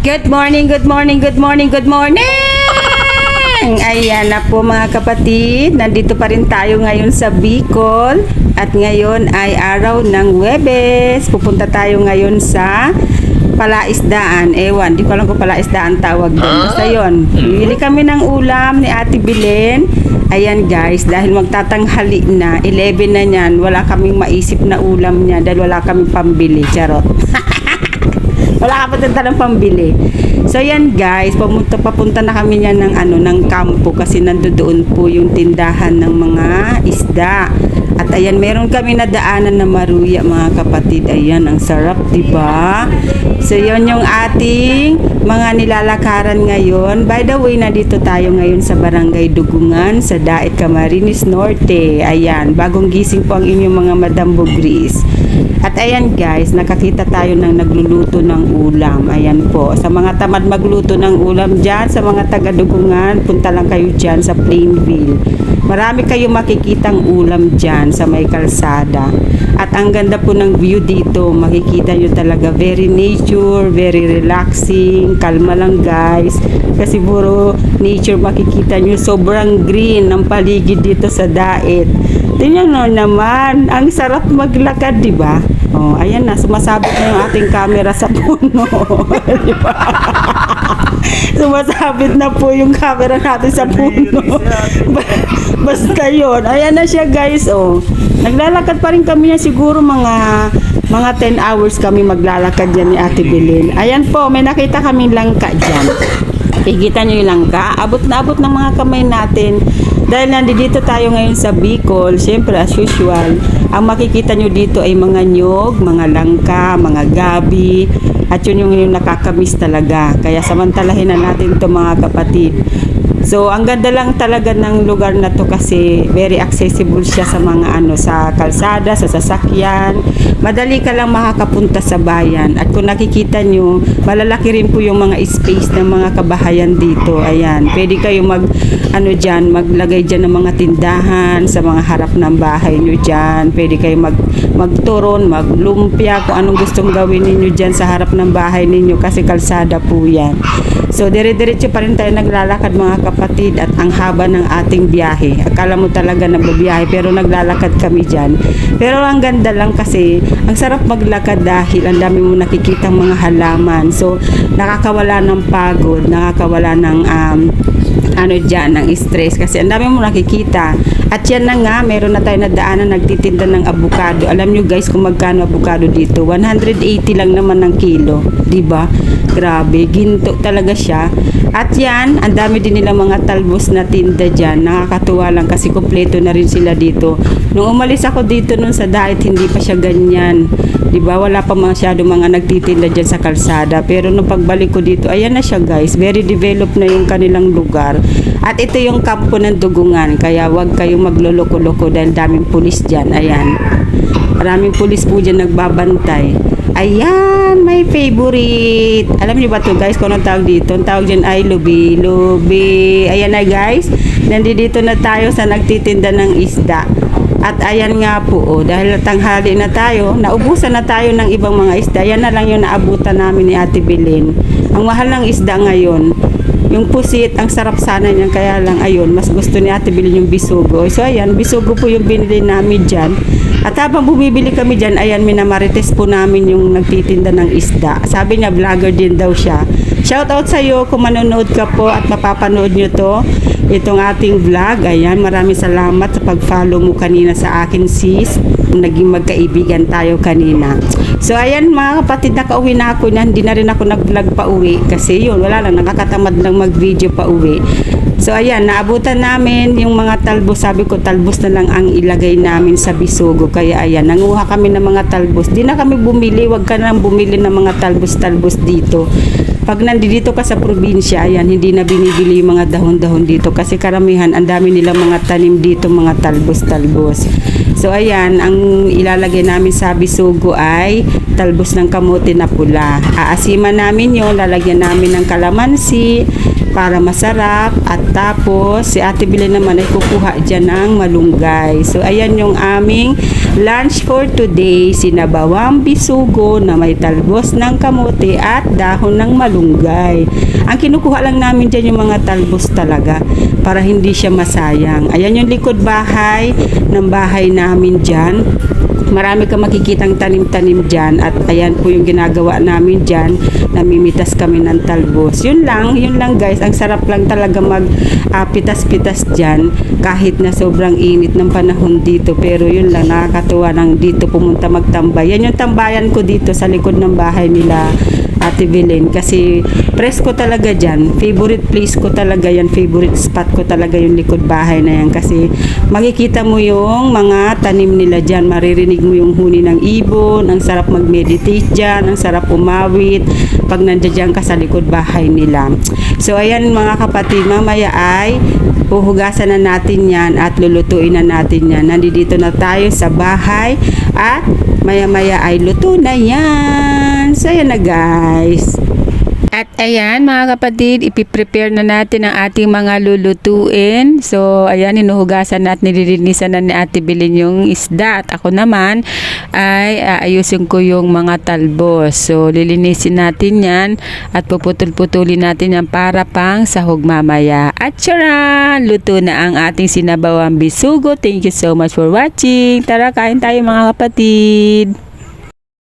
Good morning, good morning, good morning, good morning! Ayan na po mga kapatid, nandito pa rin tayo ngayon sa Bicol at ngayon ay araw ng Huwebes. Pupunta tayo ngayon sa palaisdaan. Ewan, di ko alam kung palaisdaan tawag doon. Basta yun, bibili kami ng ulam ni Ate Belen. Ayan guys, dahil magtatanghali na, 11 na niyan, wala kaming maisip na ulam niya dahil wala kaming pambili. Charot. Wala ka pa ng pambili. So yan guys, papunta na kami niyan ng kampo kasi nandoon po yung tindahan ng mga isda. At ayan, meron kami nadaanan na maruya mga kapatid. Ayan, ang sarap, 'di ba? So yon yung ating mga nilalakaran ngayon. By the way, nandito tayo ngayon sa Barangay Dugungan sa Daet Camarines Norte. Ayan, bagong gising po ang inyong mga Madam Bugris. At ayan guys, nakakita tayo ng nagluluto ng ulam. Ayan po, sa mga tamad magluto ng ulam dyan, sa mga taga-Dugungan, punta lang kayo dyan sa Plainville. Marami kayo makikitang ulam dyan sa may kalsada. At ang ganda po ng view dito, makikita nyo talaga very nature, very relaxing, kalma lang guys. Kasi puro nature makikita nyo, sobrang green ang paligid dito sa Daet. Tingnan nyo naman, ang sarap maglakad, di ba? Oh, ayan na, sumasabit na yung ating camera sa puno. Di ba? Sumasabit na po yung camera natin sa puno. Basta yun, ayan na siya guys, oh. Naglalakad pa rin kami na siguro mga 10 hours kami maglalakad dyan ni Ate Belen. Ayan po, may nakita kaming langka dyan. Ikita nyo yung langka, abot na abot ng mga kamay natin. Dahil nandito tayo ngayon sa Bicol, syempre as usual, ang makikita nyo dito ay mga nyog, mga langka, mga gabi, at yun yung nakakamiss talaga. Kaya samantalahin na natin to mga kapatid. So, ang ganda lang talaga ng lugar na to kasi very accessible siya sa mga sa kalsada, sa sasakyan. Madali ka lang makakapunta sa bayan. At kung nakikita nyo, malalaki rin po yung mga space ng mga kabahayan dito. Ayan, pwede kayo maglagay dyan ng mga tindahan sa mga harap ng bahay nyo dyan. Pwede kayo magturon, maglumpia, kung anong gustong gawin ninyo dyan sa harap ng bahay ninyo kasi kalsada po yan. So, dire-diretso pa rin tayo naglalakad mga kapatid at ang haba ng ating biyahe. Akala mo talaga nagbabiyahe pero naglalakad kami dyan. Pero ang ganda lang kasi ang sarap maglakad dahil ang dami mo nakikitang mga halaman. So, nakakawala ng pagod, nakakawala ng ng stress kasi ang dami mo nakikita. At yan na nga, meron na tayo nadaanan nagtitinda ng avocado. Alam nyo guys kung magkano avocado dito? 180 lang naman ng kilo, 'di ba? Grabe, ginto talaga siya. At yan, ang dami din nila mga talbos na tinda dyan. Nakakatuwa lang kasi kompleto na rin sila dito. Nung umalis ako dito nun sa Daet, hindi pa siya ganyan. Diba? Wala pa masyado mga nagtitinda dyan sa kalsada. Pero nung pagbalik ko dito, ayan na siya guys. Very developed na yung kanilang lugar. At ito yung kampo ng Dugungan. Kaya wag kayong magloloko-loko dahil daming pulis dyan. Ayan. Maraming pulis po dyan nagbabantay. Ayan, my favorite. Alam niyo ba to guys kung anong tawag dito? Ang tawag dyan ay lubi. Ayan na guys. Nandito na tayo sa nagtitinda ng isda. At ayan nga po, dahil tanghali na tayo, naubusan na tayo ng ibang mga isda. Yan na lang yung naabutan namin ni Ate Belen. Ang mahal ng isda ngayon, yung pusit, ang sarap sana niyan. Kaya lang, ayun, mas gusto ni Ate Belen yung bisugo. So ayan, bisugo po yung binili namin dyan. At habang bumibili kami dyan, ayan, minamarites po namin yung nagtitinda ng isda. Sabi niya, vlogger din daw siya. Shout out sa iyo kung manonood ka po at mapapanood nyo to. Itong ating vlog. Ayan, maraming salamat sa pag-follow mo kanina sa akin sis. Naging magkaibigan tayo kanina. So ayan mga kapatid, nakauwi na ako na. Hindi na rin ako nag-vlog pa uwi. Kasi yun, wala lang, nakakatamad lang mag-video pa uwi. So ayan, naabutan namin yung mga talbos. Sabi ko talbos na lang ang ilagay namin sa bisugo. Kaya ayan, nanguha kami ng mga talbos. Di na kami bumili, wag ka nang bumili ng mga talbos-talbos dito. Pag nandito ka sa probinsya, ayan, hindi na binibili yung mga dahon-dahon dito. Kasi karamihan, ang dami nila mga tanim dito, mga talbos-talbos. So ayan, ang ilalagay namin sa bisugo ay talbos ng kamote na pula. Aasiman namin yun, lalagyan namin ng kalamansi, para masarap. At tapos si Ate Belen naman ay kukuha dyan ng malunggay. So ayan yung aming lunch for today, sinabawang bisugo na may talbos ng kamote at dahon ng malunggay. Ang kinukuha lang namin dyan yung mga talbos talaga para hindi siya masayang. Ayan yung likod bahay ng bahay namin dyan. Marami kang makikitang tanim-tanim dyan at ayan po yung ginagawa namin dyan, namimitas kami ng talbos. Yun lang guys, ang sarap lang talaga mag pitas-pitas dyan kahit na sobrang init ng panahon dito, pero yun lang, nakakatuwa nang dito pumunta magtambay. Yan yung tambayan ko dito sa likod ng bahay nila Ate Belen, kasi presko talaga dyan, favorite place ko talaga yan, favorite spot ko talaga yung likod bahay na yan, kasi makikita mo yung mga tanim nila dyan, maririnig mo yung huni ng ibon, ang sarap mag-meditate dyan, ang sarap umawit pag nandiyan ka sa likod bahay nila. So ayan mga kapatid, mamaya ay huhugasan na natin yan at lulutuin na natin yan. Nandito na tayo sa bahay at maya-maya ay luto na yan. So ayan na guys. At ayan mga kapatid, ipiprepare na natin ang ating mga lulutuin. So ayan, hinuhugasan at nililinisan na ni Ate Belen yung isda. At ako naman ay aayusin ko yung mga talbos. So lilinisin natin yan at puputol-putulin natin yan para pang sahog mamaya. At tsaran! Luto na ang ating sinabawang bisugo. Thank you so much for watching. Tara, kain tayo mga kapatid.